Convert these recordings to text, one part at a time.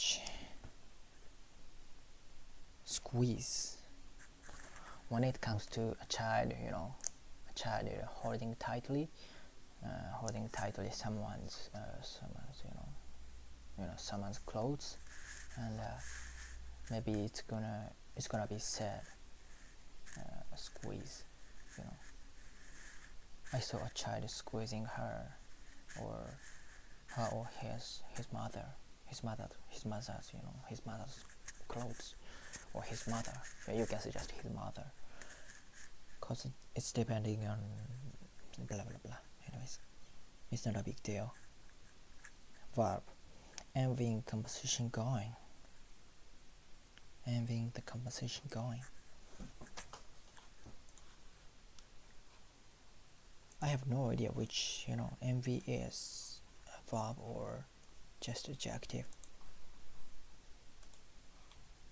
much squeeze when it comes to a child, holding tightly someone's someone's clothes, and maybe it's gonna be said squeeze. I saw a child squeezing her or his mother's clothes, or his mother. Yeah, you can suggest his mother, cause it's depending on blah blah blah. Anyways, it's not a big deal. Verb, envying conversation going. Envying the conversation going. I have no idea which envy is a verb or just adjective.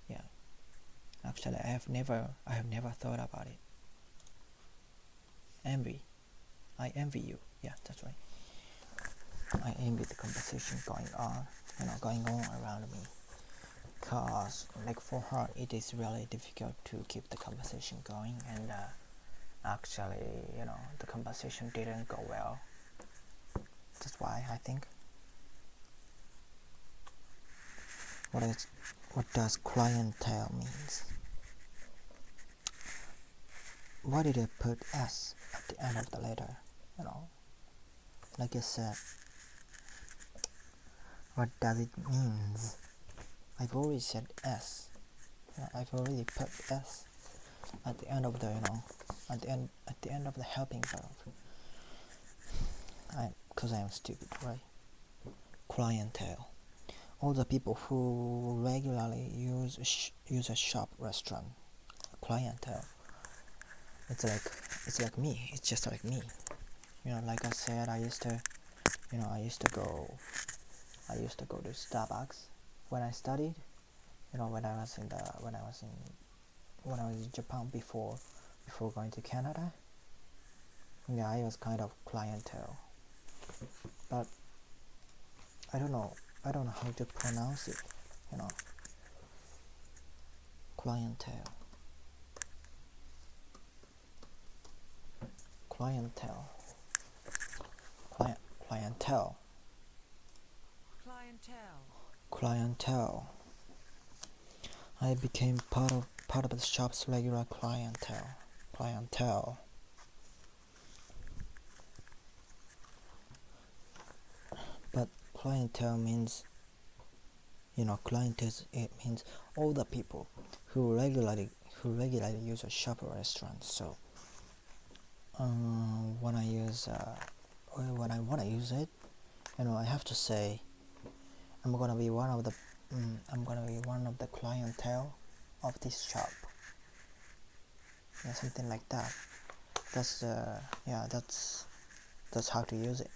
Yeah, actually I have never thought about it. Envy, I envy you. Yeah, that's right. I envy the conversation going on around me, cause like for her it is really difficult to keep the conversation going, and actually the conversation didn't go well. That's why I think. What does clientele means? Why did I put S at the end of the letter? Like I said, what does it means? I've already said S. I've already put S at the end of the at the end of the helping verb. Because I am stupid, right? Clientele, all the people who regularly use a shop, restaurant. Clientele. It's like me. It's just like me. Like I said, I used to go to Starbucks when I studied. When I was in Japan before going to Canada. Yeah, I was kind of clientele, but I don't know how to pronounce it. Clientele. Clientele. I became part of the shop's regular clientele. But clientele means, it means all the people who regularly use a shop or restaurant. So when I want to use it, I have to say I'm gonna be one of the clientele of this shop. Yeah, something like that. That's how to use it.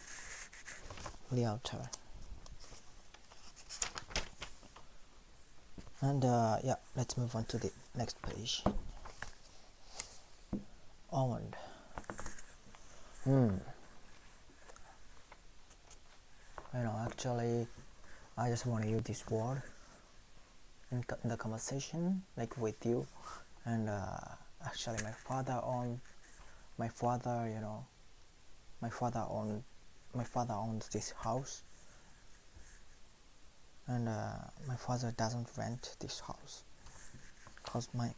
Realtor. And let's move on to the next page. Owned. Actually, I just want to use this word in the conversation, like with you. And actually, my father owns this house, and my father doesn't rent this house, because my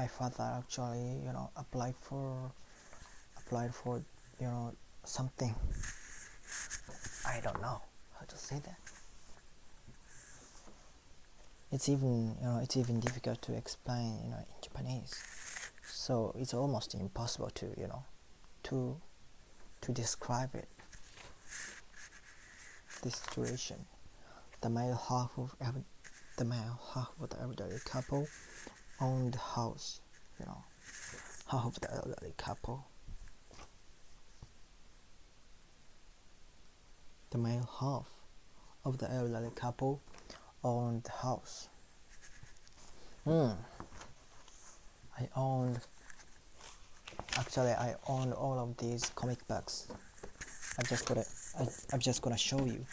father actually applied for something. I don't know how to say that. It's even difficult to explain in Japanese, so it's almost impossible to describe it. This situation. The male half of the elderly couple owned the house. Half of the elderly couple. The male half of the elderly couple owned the house. I owned all of these comic books. I'm just gonna show you,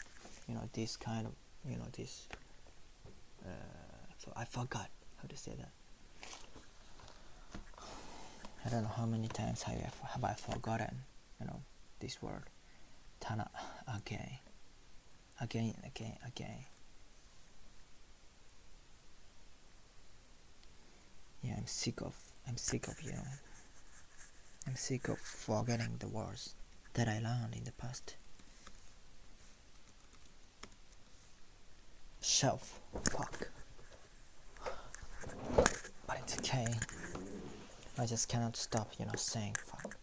this kind of, this So I forgot how to say that. I don't know how many times have I forgotten, this word. Tana again, again, again, again. Yeah, I'm sick of I'm sick of forgetting the words that I learned in the past. Shelf, fuck. But it's okay. I just cannot stop, saying fuck.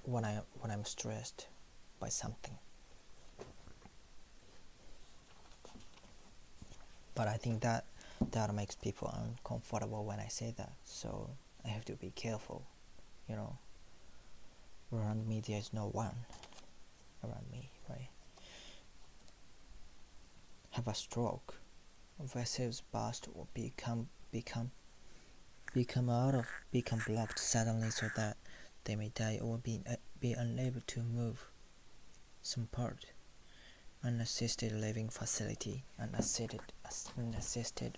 When I'm stressed by something. But I think that makes people uncomfortable when I say that. So I have to be careful. Around me there is no one around me, right? Have a stroke. Vessels burst or become blocked suddenly so that they may die or be unable to move some part. Unassisted living facility. Unassisted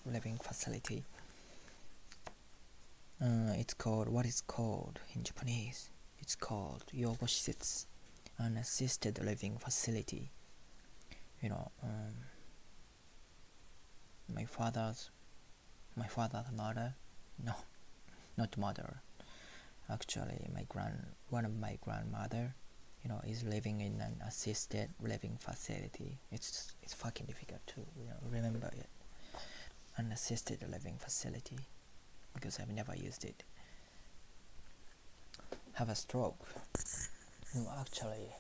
living facility. It's called, what is called in Japanese? It's called 養護施設 unassisted living facility. My father's mother, no, not mother. Actually, one of my grandmother, is living in an assisted living facility. It's fucking difficult to remember it. Unassisted living facility, because I've never used it. Have a stroke. Actually,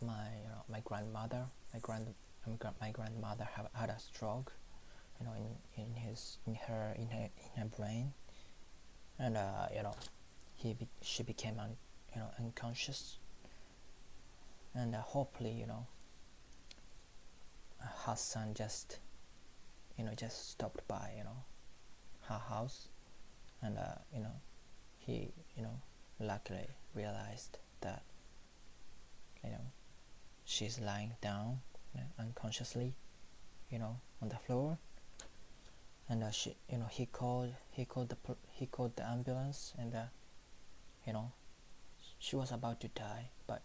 my grandmother had a stroke, in her brain, and she became unconscious, and hopefully her son just stopped by her house, and he luckily realized that she's lying down unconsciously on the floor, and he called the ambulance, and she was about to die, but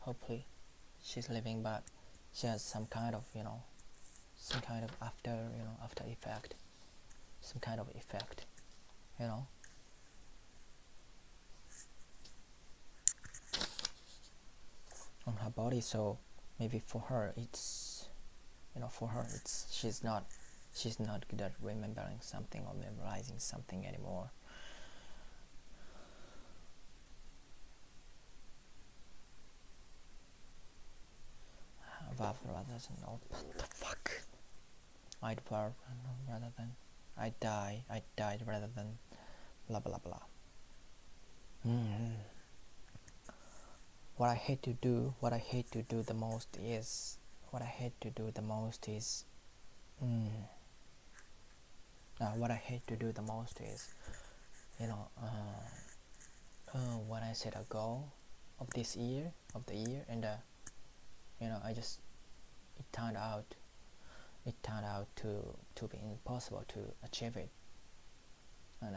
hopefully she's living, but she has some kind of after effect, some kind of effect on her body. So maybe for her it's she's not good at remembering something or memorizing something anymore. Verb rather than what the fuck? I'd verb rather than I died rather than blah blah blah. What I hate to do the most is what I hate to do the most is when I set a goal of the year, and I just it turned out to be impossible to achieve it, and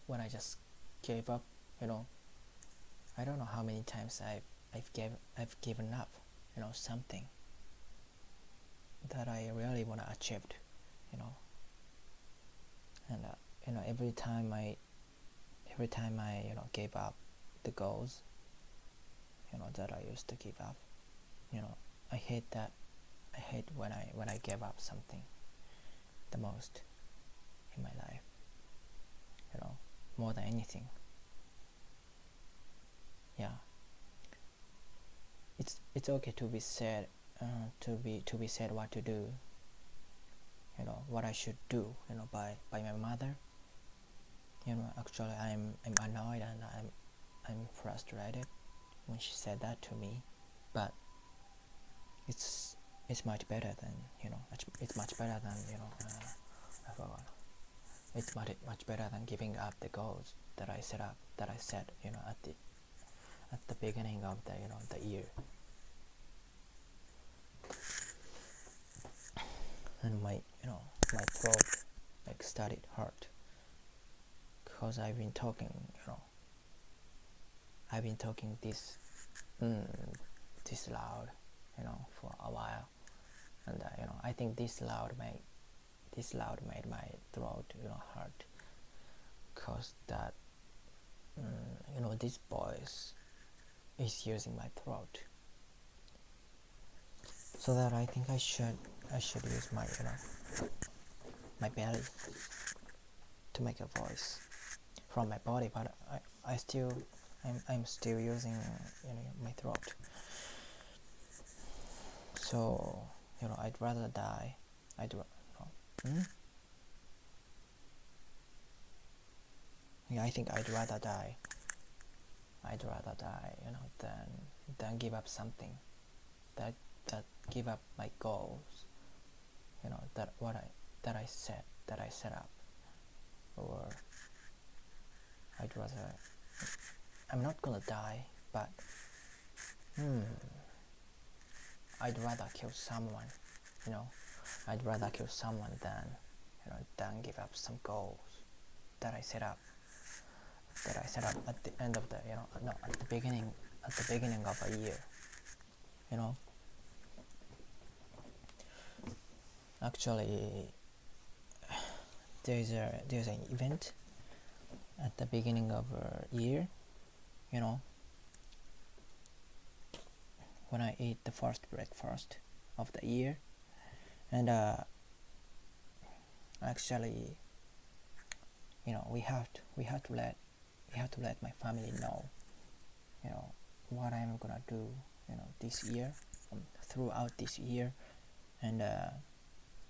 when I just gave up, I don't know how many times I've given up, something that I really want to achieve, and every time I gave up the goals, that I used to give up, I hate when I gave up something the most in my life, more than anything. Yeah, it's okay to be said, to be said what to do, what I should do, by my mother. Actually I'm annoyed and I'm frustrated when she said that to me, but it's much better than it's much better than I forgot. It's much better than giving up the goals that I set at the beginning of the the year. and my throat like started hurt because I've been talking this this loud for a while, and I think this loud made my throat hurt, because that this voice is using my throat. So that I think I should use my my belly to make a voice from my body, but I'm still using my throat. So I'd rather die. Yeah, I think I'd rather die than give up something, that give up my goals, that I set up. Or I'd rather, I'm not gonna die, but I'd rather kill someone, I'd rather kill someone than give up some goals that I set up at the end of the at the beginning of a year. Actually, there's an event at the beginning of a year, when I eat the first breakfast of the year, and actually, we have to let my family know, what I'm gonna do, this year, throughout this year, and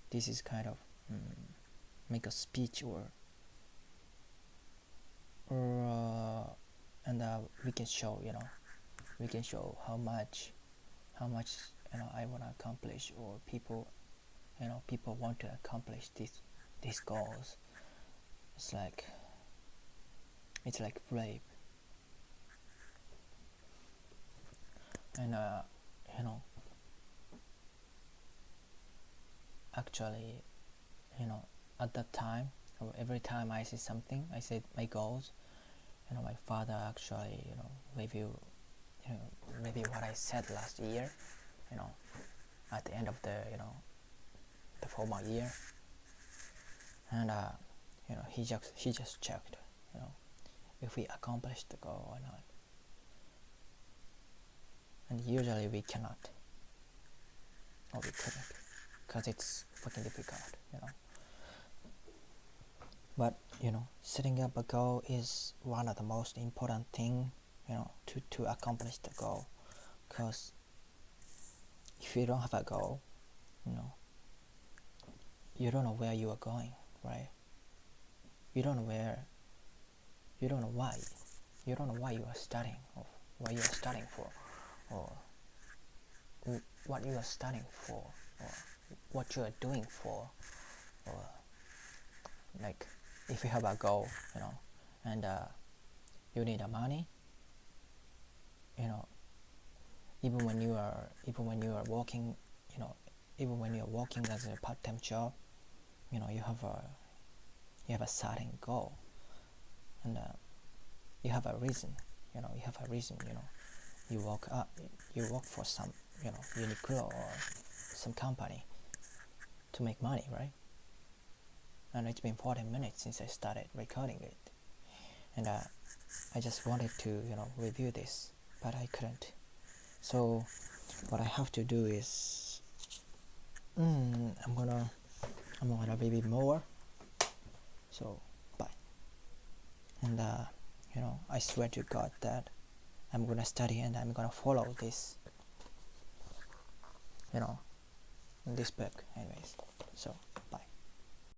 this is kind of make a speech and we can show how much I want to accomplish, or people want to accomplish these goals. It's like brave, and actually, at that time, or every time I say something, I say my goals, my father actually review what I said last year, at the end of the the formal year, and he just checked if we accomplished the goal or not, and usually we cannot, or we couldn't, because it's fucking difficult, but setting up a goal is one of the most important thing, to accomplish the goal, because if you don't have a goal, you don't know where you are going, right? You don't know why you are studying, or what you are studying for, or what you are studying for, or what you are doing for, or like if you have a goal, and you need money, even when you are working, even when you are working as a part-time job, you have a certain goal, and you have a reason, you work for some Uniqlo or some company to make money, right? And it's been 40 minutes since I started recording it, and I just wanted to review this, but I couldn't. So what I have to do is I'm gonna review more. So bye. And I swear to God that I'm gonna study and I'm gonna follow this this book anyways. So bye.